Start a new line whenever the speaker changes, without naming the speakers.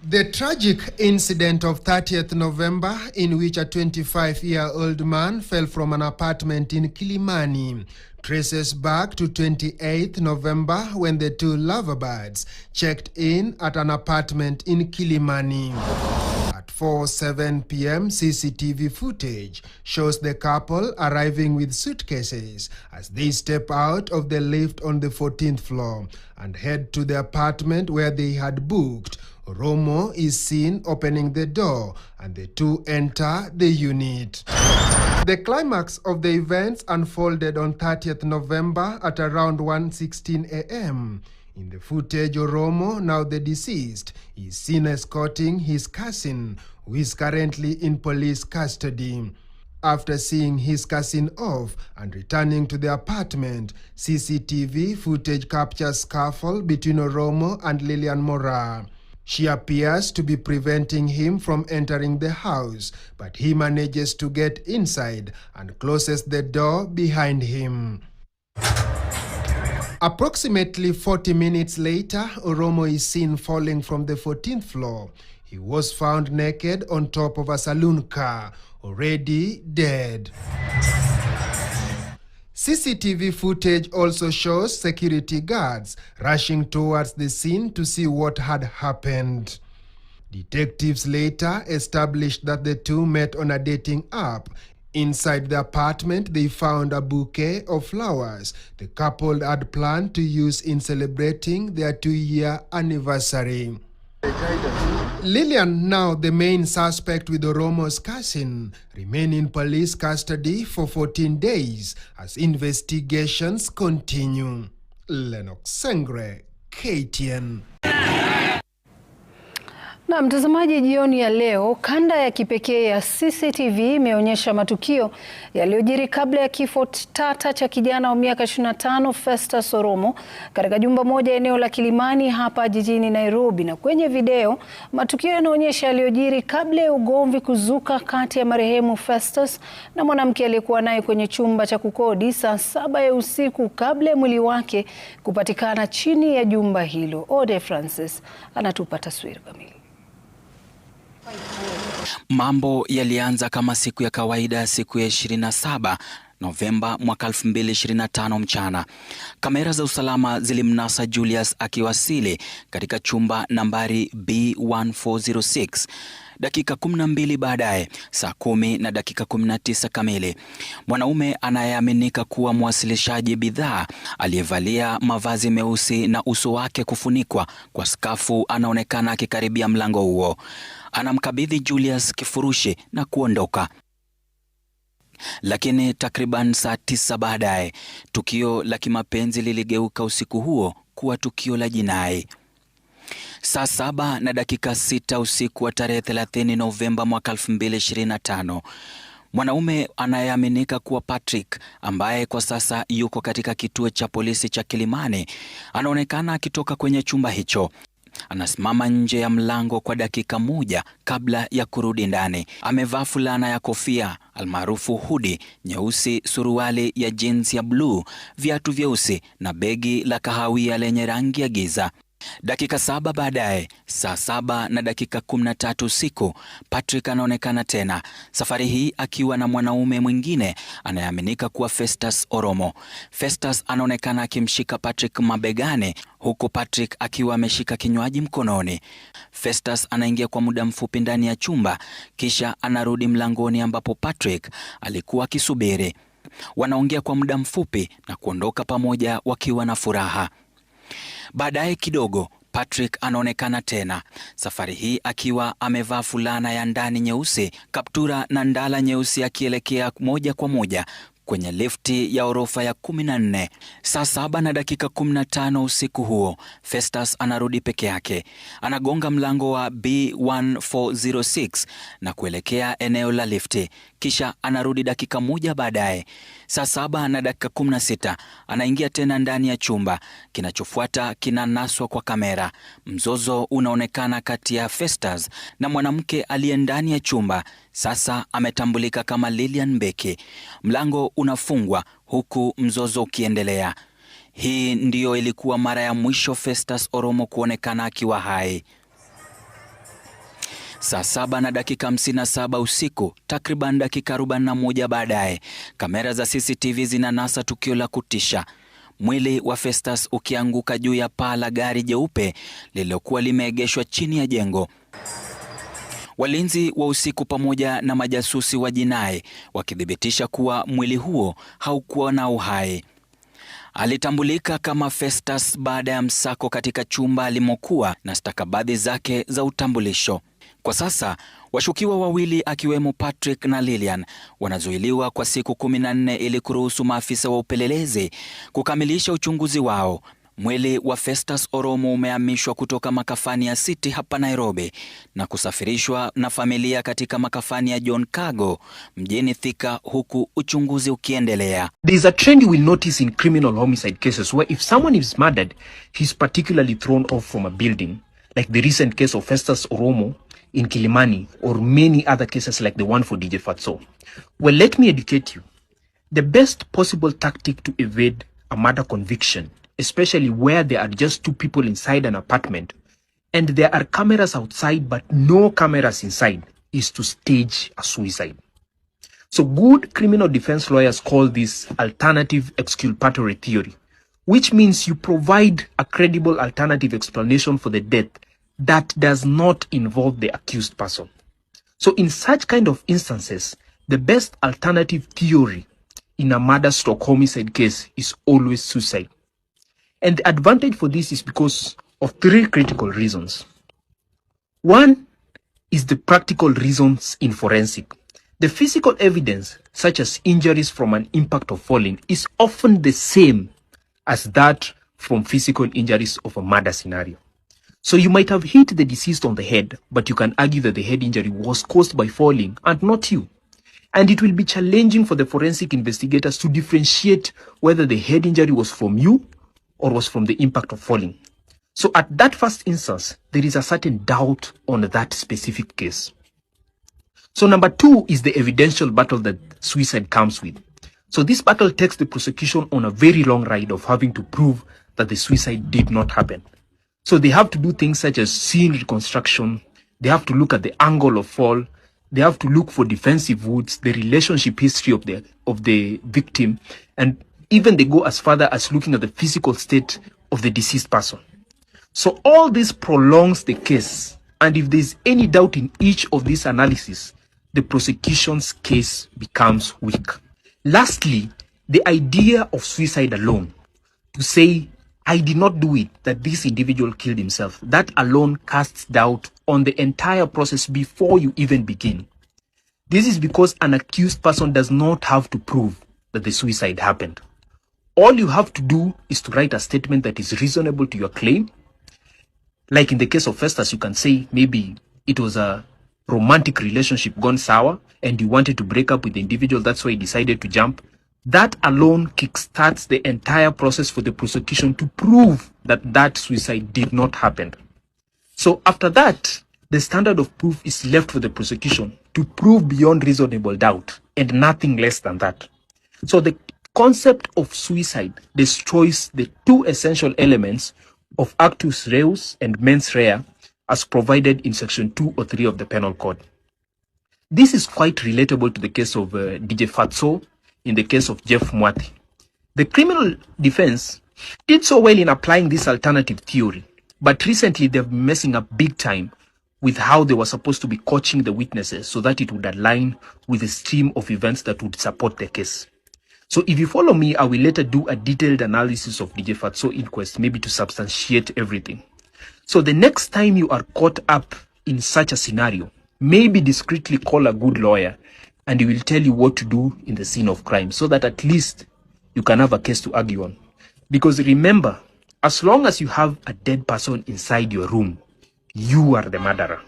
The tragic incident of 30th November in which a 25-year-old man fell from an apartment in Kilimani traces back to 28th November when the two loverbirds checked in at an apartment in Kilimani. At 4:07 p.m., CCTV footage shows the couple arriving with suitcases as they step out of the lift on the 14th floor and head to the apartment where they had booked. OLOMO is seen opening the door and the two enter the unit. The climax of the events unfolded on 30th November at around 1:16 a.m. In the footage, OLOMO, now the deceased, is seen escorting his cousin, who is currently in police custody. After seeing his cousin off and returning to the apartment, CCTV footage captures scuffle between OLOMO and Lilian Mora. She appears to be preventing him from entering the house, but he manages to get inside and closes the door behind him. Approximately 40 minutes later, OLOMO is seen falling from the 14th floor. He was found naked on top of a saloon car, already dead. CCTV footage also shows security guards rushing towards the scene to see what had happened. Detectives later established that the two met on a dating app. Inside the apartment, they found a bouquet of flowers the couple had planned to use in celebrating their 2-year anniversary. Lilian, now the main suspect with OLOMO's cousin, remain in police custody for 14 days as investigations continue. Lennox Sengre, KTN.
Na mtazamaji, jioni ya leo, kanda ya kipekee ya CCTV imeonyesha matukio yaliyojiri kabla ya kifo tata cha kijana wa miaka 25 FESTUS OLOMO katika jumba moja eneo la Kilimani hapa jijini Nairobi. Na kwenye video, matukio yanaonyesha yaliyojiri kabla ya ugomvi kuzuka kati ya marehemu FESTUS na mwanamke aliyekuwa naye kwenye chumba cha kukodi saa 7 ya usiku kabla ya mwili wake kupatikana chini ya jumba hilo. Ode Francis anatupa taswira kamili.
Mambo yalianza kama siku ya kawaida siku ya 27 Novemba mwaka 2025 mchana. Kamera za usalama zilimnasa Julius akiwasili katika chumba nambari B1406. Dakika 12 baadaye, saa 10 na dakika 19 kamili, mwanaume anayeaminika kuwa mwasilishaji bidhaa aliyevalia mavazi meusi na uso wake kufunikwa kwa skafu anaonekana akikaribia mlango huo. Anamkabidhi Julius kifurushi na kuondoka. Lakini takriban saa 9 baadaye, tukio la kimapenzi liligeuka usiku huo kuwa tukio la jinai. Saa 7 na dakika 6 usiku wa tarehe 30 Novemba mwaka 2025, mwanaume anayeaminika kuwa Patrick, ambaye kwa sasa yuko katika kituo cha polisi cha Kilimani, anaonekana akitoka kwenye chumba hicho. Anasimama nje ya mlango kwa dakika moja kabla ya kurudi ndani. Amevaa fulana ya kofia almaarufu hoodie nyeusi, suruali ya jeans ya bluu, viatu vyeusi na begi la kahawia lenye rangi ya giza. Dakika 7 baadaye, saa 7 na dakika 13 usiku, Patrick anaonekana tena, safari hii akiwa na mwanaume mwingine anayeaminika kuwa FESTUS OLOMO. FESTUS anaonekana akimshika Patrick mabegani, huku Patrick akiwa ameshika kinywaji mkononi. FESTUS anaingia kwa muda mfupi ndani ya chumba, kisha anarudi mlangoni ambapo Patrick alikuwa akisubiri. Wanaongea kwa muda mfupi na kuondoka pamoja wakiwa na furaha. Baadaye kidogo, Patrick anaonekana tena, safari hii akiwa amevaa fulana ya ndani nyeusi, kaptura na ndala nyeusi, akielekea moja kwa moja kwenye lifti ya orofa ya 14. Saa 7 na dakika 15 usiku huo, FESTUS anarudi peke yake. Anagonga mlango wa B1406 na kuelekea eneo la lifti. Kisha anarudi dakika moja baadaye. Saa 7 na dakika 16 anaingia tena ndani ya chumba. Kinachofuata kinanaswa kwa kamera. Mzozo unaonekana kati ya FESTUS na mwanamke aliye ndani ya chumba. Sasa ametambulika kama Lilian Mbeki. Mlango unafungwa huku mzozo ukiendelea. Hii ndiyo ilikuwa mara ya mwisho FESTUS OLOMO kuonekana akiwa hai. Saa 7 na dakika 57 usiku, takriban dakika 41 baadaye, kamera za CCTV zinanasa tukio la kutisha. Mwili wa Festus ukianguka juu ya paa la gari jeupe lililokuwa limeegeshwa chini ya jengo. Walinzi wa usiku pamoja na majasusi wa jinai wakithibitisha kuwa mwili huo haukuwa na uhai. Alitambulika kama Festus baada ya msako katika chumba alimokuwa na stakabadhi zake za utambulisho. Kwa sasa, washukiwa wawili akiwemo Patrick na Lilian wanazuiliwa kwa siku 14 ili kuruhusu maafisa wa upelelezi kukamilisha uchunguzi wao. Mwili wa Festus Oromo umehamishwa kutoka makafani ya City hapa Nairobi na kusafirishwa na familia katika makafani ya John Cargo mjini Thika, huku uchunguzi ukiendelea.
There is a trend you will notice in criminal homicide cases where if someone is murdered, he's particularly thrown off from a building, like the recent case of FESTUS Oromo in Kilimani, or many other cases like the one for DJ Fatso. Well, let me educate you. The best possible tactic to evade a murder conviction, especially where there are just two people inside an apartment and there are cameras outside but no cameras inside, is to stage a suicide. So good criminal defense lawyers call this alternative exculpatory theory, which means you provide a credible alternative explanation for the death that does not involve the accused person. So in such kind of instances, the best alternative theory in a murder/homicide case is always suicide. And the advantage for this is because of three critical reasons. One is the practical reasons in forensic. The physical evidence, such as injuries from an impact of falling, is often the same as that from physical injuries of a murder scenario. So you might have hit the deceased on the head, but you can argue that the head injury was caused by falling and not you. And it will be challenging for the forensic investigators to differentiate whether the head injury was from you or was from the impact of falling. So at that first instance, there is a certain doubt on that specific case. So number two is the evidential battle that suicide comes with. So this battle takes the prosecution on a very long ride of having to prove that the suicide did not happen. So they have to do things such as scene reconstruction. They have to look at the angle of fall. They have to look for defensive wounds, the relationship history of the victim, and even they go as far as looking at the physical state of the deceased person. So all this prolongs the case, and if there is any doubt in each of these analyses, the prosecution's case becomes weak. Lastly, the idea of suicide alone, to say, I did not do it, that this individual killed himself, that alone casts doubt on the entire process before you even begin. This is because an accused person does not have to prove that the suicide happened. All you have to do is to write a statement that is reasonable to your claim. Like in the case of Festus, you can say maybe it was a romantic relationship gone sour and you wanted to break up with the individual, that's why you decided to jump. That alone kickstarts the entire process for the prosecution to prove that that suicide did not happen. So after that, the standard of proof is left for the prosecution to prove beyond reasonable doubt and nothing less than that. So the concept of suicide destroys the two essential elements of actus reus and mens rea as provided in section 2 or 3 of the Penal Code. This is quite relatable to the case of DJ Fatso in the case of Jeff Mwati. The criminal defense did so well in applying this alternative theory, but recently they've been messing up big time with how they were supposed to be coaching the witnesses so that it would align with the stream of events that would support the case. So if you follow me, I will later do a detailed analysis of DJ Fatso inquest, maybe to substantiate everything. So the next time you are caught up in such a scenario, maybe discreetly call a good lawyer and he will tell you what to do in the scene of crime so that at least you can have a case to argue on. Because remember, as long as you have a dead person inside your room, you are the murderer.